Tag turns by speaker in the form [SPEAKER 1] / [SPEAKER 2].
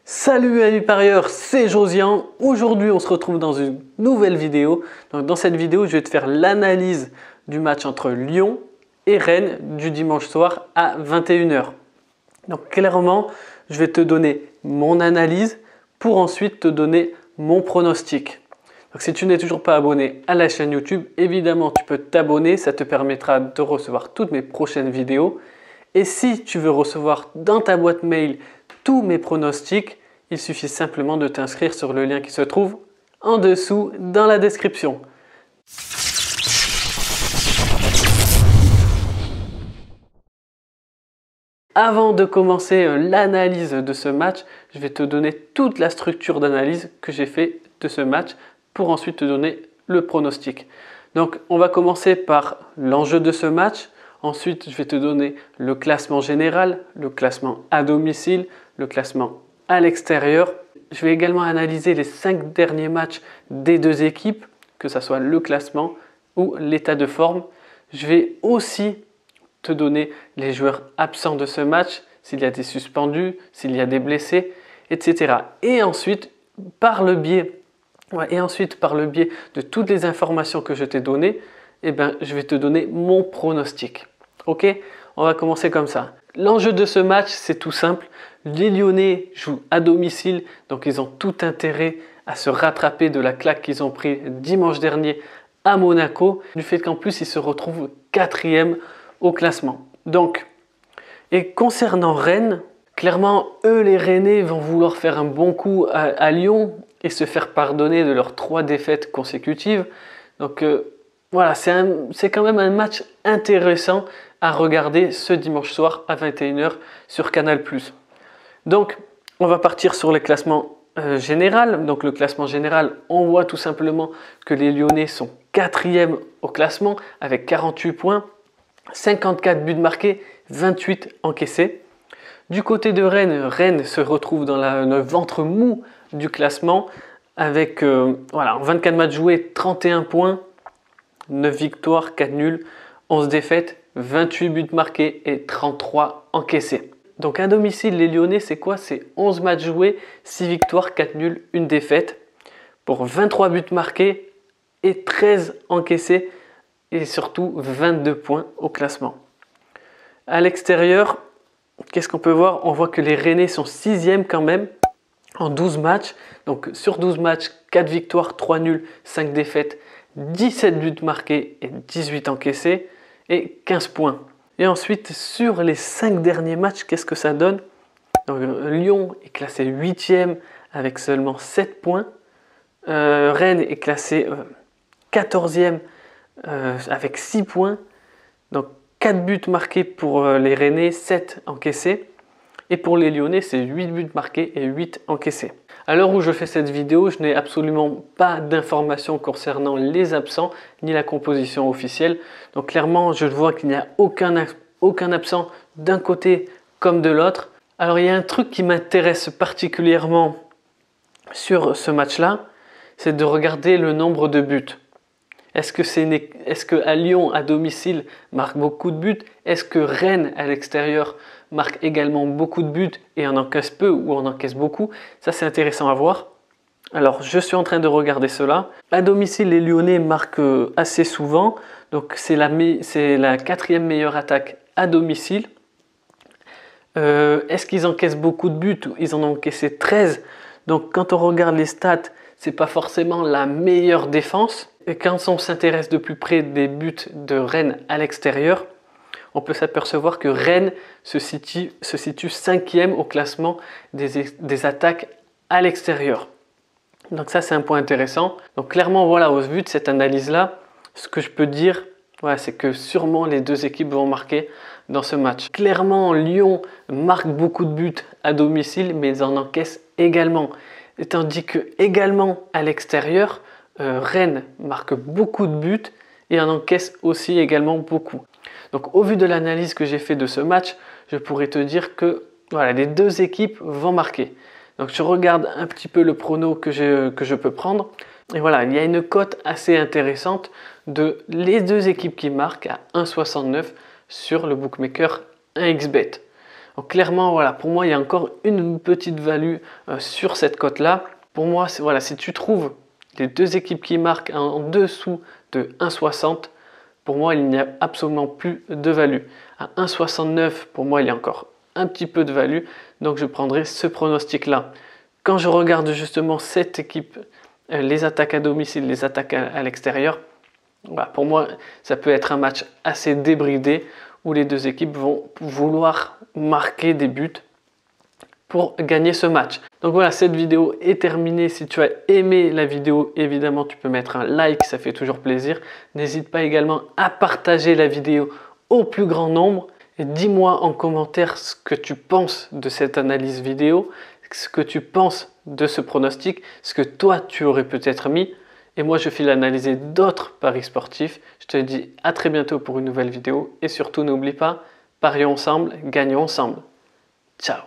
[SPEAKER 1] Salut amis parieurs, c'est Josian. Aujourd'hui, on se retrouve dans une nouvelle vidéo. Donc, dans cette vidéo, je vais te faire l'analyse du match entre Lyon et Rennes du dimanche soir à 21 h. Donc clairement, je vais te donner mon analyse pour ensuite te donner mon pronostic. Donc, si tu n'es toujours pas abonné à la chaîne YouTube, évidemment, tu peux t'abonner. Ça te permettra de recevoir toutes mes prochaines vidéos. Et si tu veux recevoir dans ta boîte mail tous mes pronostics, il suffit simplement de t'inscrire sur le lien qui se trouve en dessous dans la description. Avant de commencer l'analyse de ce match, je vais te donner toute la structure d'analyse que j'ai fait de ce match pour ensuite te donner le pronostic. Donc on va commencer par l'enjeu de ce match. Ensuite, je vais te donner le classement général, le classement à domicile, le classement à l'extérieur. Je vais également analyser les 5 derniers matchs des deux équipes, que ce soit le classement ou l'état de forme. Je vais aussi te donner les joueurs absents de ce match, s'il y a des suspendus, s'il y a des blessés, etc. Et ensuite, par le biais de toutes les informations que je t'ai données, je vais te donner mon pronostic. Ok, on va commencer comme ça. L'enjeu de ce match, c'est tout simple. Les Lyonnais jouent à domicile, donc ils ont tout intérêt à se rattraper de la claque qu'ils ont pris dimanche dernier à Monaco, du fait qu'en plus ils se retrouvent 4e au classement. Donc, et concernant Rennes, clairement, eux les Rennais vont vouloir faire un bon coup à Lyon et se faire pardonner de leurs 3 défaites consécutives. Donc voilà, c'est quand même un match intéressant à regarder ce dimanche soir à 21 h sur Canal+. Donc, on va partir sur le classement général. Donc, le classement général, on voit tout simplement que les Lyonnais sont 4e au classement avec 48 points, 54 buts marqués, 28 encaissés. Du côté de Rennes, Rennes se retrouve dans le ventre mou du classement avec en 24 matchs joués, 31 points, 9 victoires, 4 nuls, 11 défaites, 28 buts marqués et 33 encaissés. Donc à domicile, les Lyonnais, c'est quoi? C'est 11 matchs joués, 6 victoires, 4 nuls, 1 défaite pour 23 buts marqués et 13 encaissés et surtout 22 points au classement. À l'extérieur, qu'est-ce qu'on peut voir? On voit que les Rennais sont 6e quand même en 12 matchs. Donc sur 12 matchs, 4 victoires, 3 nuls, 5 défaites, 17 buts marqués et 18 encaissés et 15 points. Et ensuite, sur les 5 derniers matchs, qu'est-ce que ça donne? Donc, Lyon est classé 8e avec seulement 7 points. Rennes est classé 14e avec 6 points. Donc 4 buts marqués pour les Rennais, 7 encaissés. Et pour les Lyonnais, c'est 8 buts marqués et 8 encaissés. À l'heure où je fais cette vidéo, je n'ai absolument pas d'informations concernant les absents ni la composition officielle. Donc clairement, je vois qu'il n'y a aucun absent d'un côté comme de l'autre. Alors il y a un truc qui m'intéresse particulièrement sur ce match-là, c'est de regarder le nombre de buts. Est-ce que à Lyon, à domicile, marque beaucoup de buts? Est-ce que Rennes, à l'extérieur, marque également beaucoup de buts et en encaisse peu ou en encaisse beaucoup? Ça, c'est intéressant à voir. Alors, je suis en train de regarder cela. À domicile, les Lyonnais marquent assez souvent. Donc, c'est la 4e meilleure attaque à domicile. Est-ce qu'ils encaissent beaucoup de buts? Ils en ont encaissé 13. Donc, quand on regarde les stats, c'est pas forcément la meilleure défense. Et quand on s'intéresse de plus près des buts de Rennes à l'extérieur, on peut s'apercevoir que Rennes se situe 5e au classement des attaques à l'extérieur. Donc ça, c'est un point intéressant. Donc clairement, voilà, au vu de cette analyse-là, ce que je peux dire, c'est que sûrement les deux équipes vont marquer dans ce match. Clairement, Lyon marque beaucoup de buts à domicile, mais ils en encaissent également. Et tandis que également à l'extérieur, Rennes marque beaucoup de buts et en encaisse aussi également beaucoup. Donc au vu de l'analyse que j'ai fait de ce match, je pourrais te dire que les deux équipes vont marquer. Donc je regarde un petit peu le prono que je peux prendre. Et voilà, il y a une cote assez intéressante de les deux équipes qui marquent à 1,69 sur le bookmaker 1xBet. Donc clairement, voilà, pour moi, il y a encore une petite value sur cette cote-là. Pour moi, voilà, si tu trouves les deux équipes qui marquent en dessous de 1,60, pour moi, il n'y a absolument plus de value. À 1,69, pour moi, il y a encore un petit peu de value. Donc, je prendrai ce pronostic-là. Quand je regarde justement cette équipe, les attaques à domicile, les attaques à l'extérieur, voilà, pour moi, ça peut être un match assez débridé où les deux équipes vont vouloir marquer des buts pour gagner ce match. Donc voilà, cette vidéo est terminée. Si tu as aimé la vidéo, évidemment, tu peux mettre un like, ça fait toujours plaisir. N'hésite pas également à partager la vidéo au plus grand nombre. Et dis-moi en commentaire ce que tu penses de cette analyse vidéo, ce que tu penses de ce pronostic, ce que toi tu aurais peut-être mis. Et moi, je file analyser d'autres paris sportifs. Je te dis à très bientôt pour une nouvelle vidéo. Et surtout, n'oublie pas, parions ensemble, gagnons ensemble. Ciao.